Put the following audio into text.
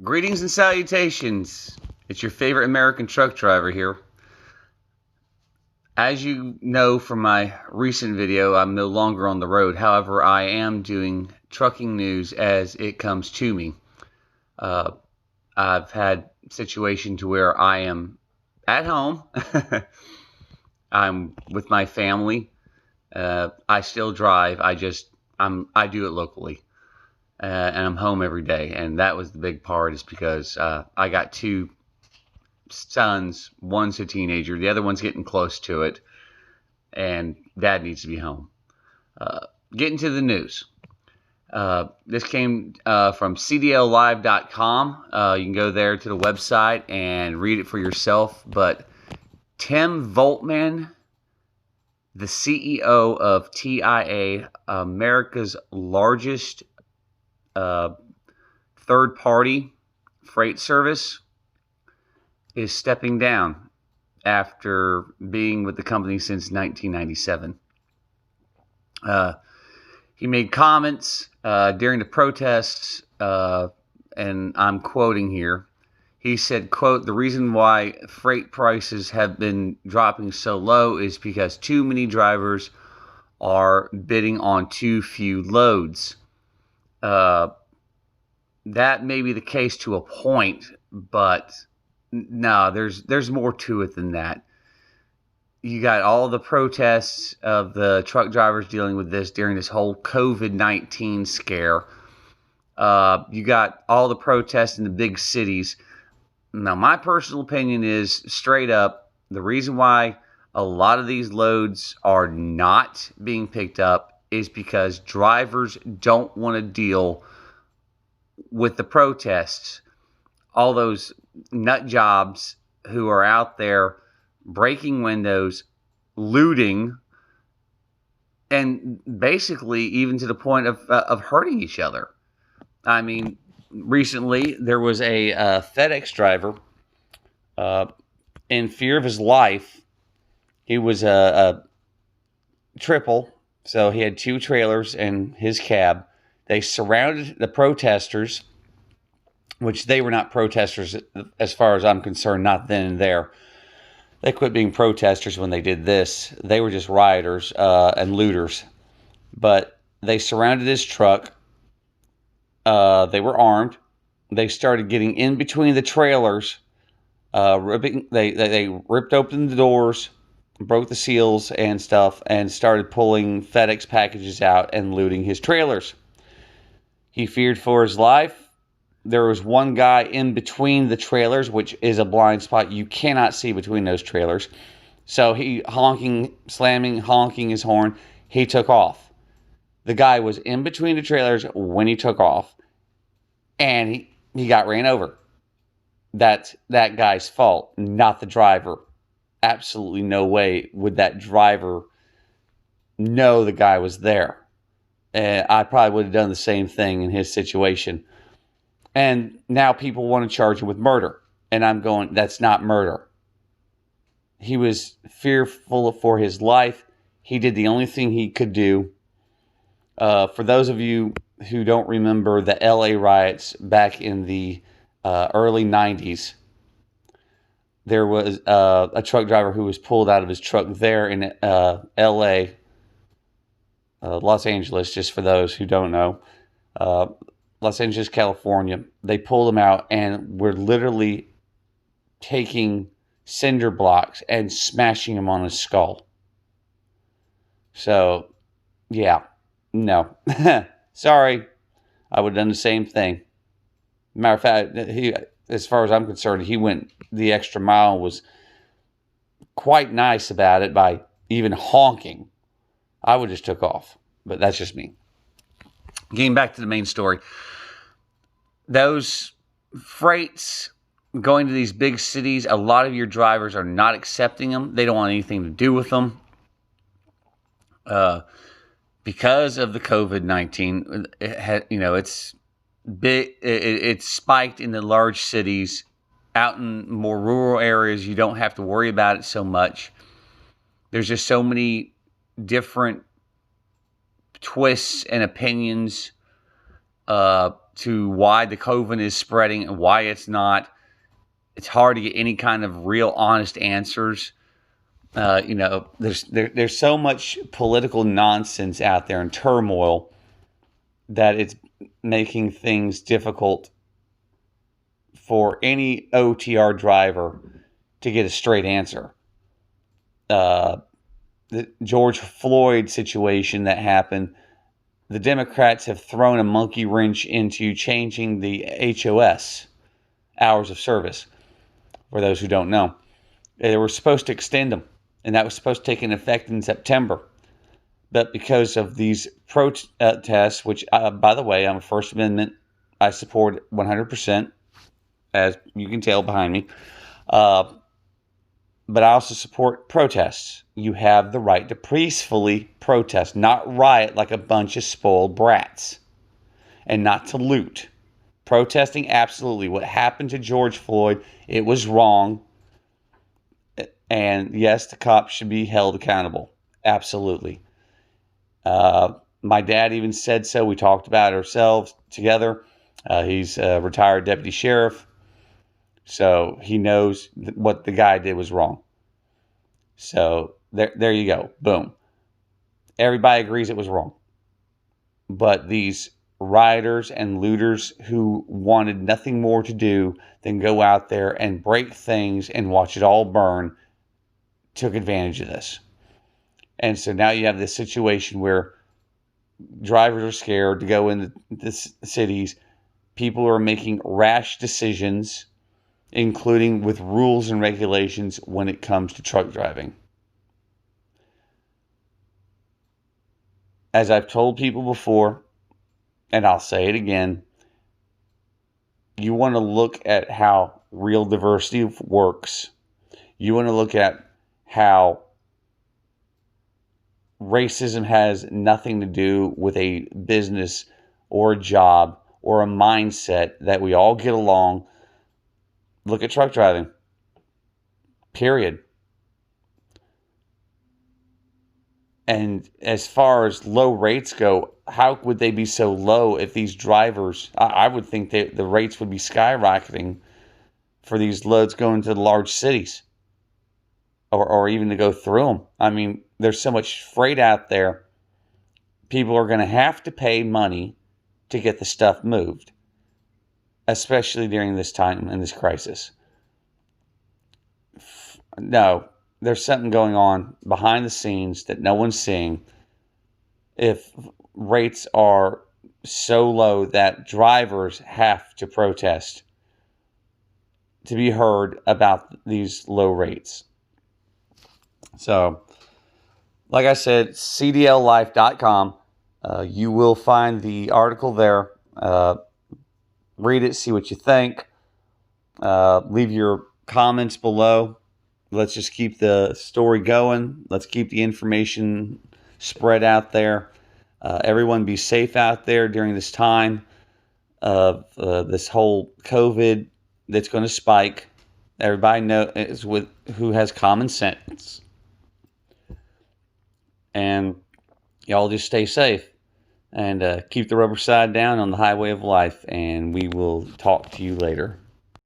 Greetings and salutations. It's your favorite American truck driver here. As you know from my recent video, I'm no longer on the road. However, I am doing trucking news as it comes to me. Uh, I've had a situation to where I am at home. I'm with my family. I still drive. I do it locally. And I'm home every day. And that was the big part, is because I got two sons. One's a teenager, the other one's getting close to it, and dad needs to be home. Getting to the news. This came from cdllive.com. You can go there to the website and read it for yourself. But Tim Voltman, the CEO of TIA, America's largest third-party freight service, is stepping down after being with the company since 1997. He made comments during the protests, and I'm quoting here. He said, quote, "The reason why freight prices have been dropping so low is because too many drivers are bidding on too few loads." That may be the case to a point, but no, there's more to it than that. You got all the protests of the truck drivers dealing with this during this whole COVID-19 scare. You got all the protests in the big cities. Now, my personal opinion is, straight up, the reason why a lot of these loads are not being picked up is because drivers don't want to deal with the protests. All those nut jobs who are out there breaking windows, looting, and basically even to the point of hurting each other. I mean, recently there was a FedEx driver in fear of his life. He was a triple, so he had two trailers in his cab. They surrounded the protesters, which they were not protesters as far as I'm concerned, not then and there. They quit being protesters when they did this. They were just rioters and looters. But they surrounded his truck. They were armed. They started getting in between the trailers. They ripped open the doors, broke the seals and stuff, and started pulling FedEx packages out and looting his trailers. He feared for his life. There was one guy in between the trailers, which is a blind spot. You cannot see between those trailers. So he honking his horn. He took off. The guy was in between the trailers when he took off, and he got ran over. That's that guy's fault, not the driver. Absolutely no way would that driver know the guy was there. I probably would have done the same thing in his situation. And now people want to charge him with murder. And I'm going, that's not murder. He was fearful for his life. He did the only thing he could do. For those of you who don't remember the LA riots back in the early 90s, there was a truck driver who was pulled out of his truck there in LA, Los Angeles, just for those who don't know. Los Angeles, California. They pulled him out and were literally taking cinder blocks and smashing him on his skull. So, yeah, no. Sorry. I would have done the same thing. Matter of fact, as far as I'm concerned, he went the extra mile and was quite nice about it by even honking. I would just took off, but that's just me. Getting back to the main story, those freights going to these big cities, a lot of your drivers are not accepting them. They don't want anything to do with them. Because of the COVID-19, it's big. It's spiked in the large cities. Out in more rural areas, you don't have to worry about it so much. There's just so many different twists and opinions to why the COVID is spreading and why it's not. It's hard to get any kind of real honest answers. There's so much political nonsense out there and turmoil that it's making things difficult for any OTR driver to get a straight answer. The George Floyd situation that happened, the Democrats have thrown a monkey wrench into changing the HOS, hours of service, for those who don't know. They were supposed to extend them, and that was supposed to take an effect in September. But because of these protests, which, by the way, I'm a First Amendment, I support 100%, as you can tell behind me. But I also support protests. You have the right to peacefully protest, not riot like a bunch of spoiled brats, and not to loot. Protesting, absolutely. What happened to George Floyd, it was wrong. And yes, the cops should be held accountable. Absolutely. My dad even said so. We talked about it ourselves together. He's a retired deputy sheriff. So he knows what the guy did was wrong. So there you go. Boom. Everybody agrees it was wrong. But these rioters and looters who wanted nothing more to do than go out there and break things and watch it all burn took advantage of this. And so now you have this situation where drivers are scared to go into the cities. People are making rash decisions, including with rules and regulations when it comes to truck driving. As I've told people before, and I'll say it again, you want to look at how real diversity works. You want to look at how racism has nothing to do with a business or a job or a mindset, that we all get along. Look at truck driving. Period. And as far as low rates go, how would they be so low if these drivers, I would think that the rates would be skyrocketing for these loads going to the large cities, or even to go through them. I mean, there's so much freight out there. People are going to have to pay money to get the stuff moved, especially during this time and this crisis. No, there's something going on behind the scenes that no one's seeing. If rates are so low that drivers have to protest to be heard about these low rates. So, like I said, cdllife.com. You will find the article there. Read it, see what you think. Leave your comments below. Let's just keep the story going. Let's keep the information spread out there. Everyone be safe out there during this time of this whole COVID that's going to spike. Everybody knows who has common sense. And y'all just stay safe and keep the rubber side down on the highway of life. And we will talk to you later.